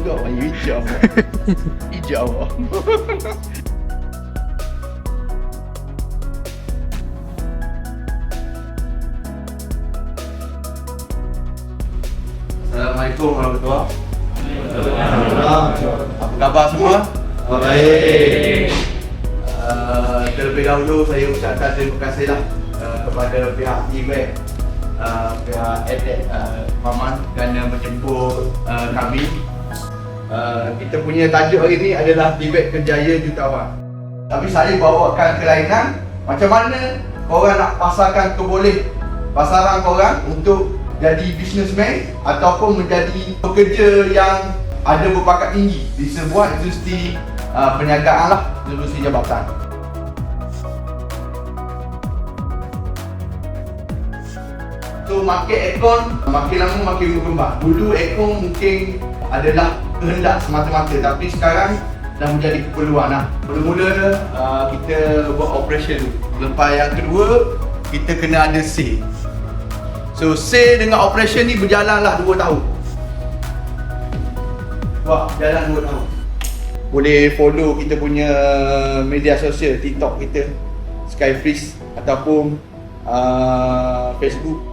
juga panggil hijau. Hijau. Assalamualaikum warahmatullahi wabarakatuh. Apa khabar semua? Baik. Terlebih dahulu saya ucapkan terima kasihlah kepada pihak Evac, pihak EdTech Maman kerana menjemput kami. Kita punya tajuk hari ni adalah Evac Kerjaya Jutawan. Tapi saya bawakan kelainan macam mana korang nak pasarkan pasaran korang untuk jadi businessman ataupun menjadi pekerja yang ada berbakat tinggi di sebuah industri perniagaan lah, industri jabatan. So market aircon makin lama makin berkembang. Dulu aircon mungkin adalah kehendak semata-mata, tapi sekarang dah menjadi keperluan lah. Mula-mula kita buat operation dulu. Lepas yang kedua, kita kena ada sale. So sale dengan operation ni berjalanlah 2 tahun. Wah, jalan 2 tahun. Boleh follow kita punya media sosial, TikTok kita, Skyfish ataupun Facebook.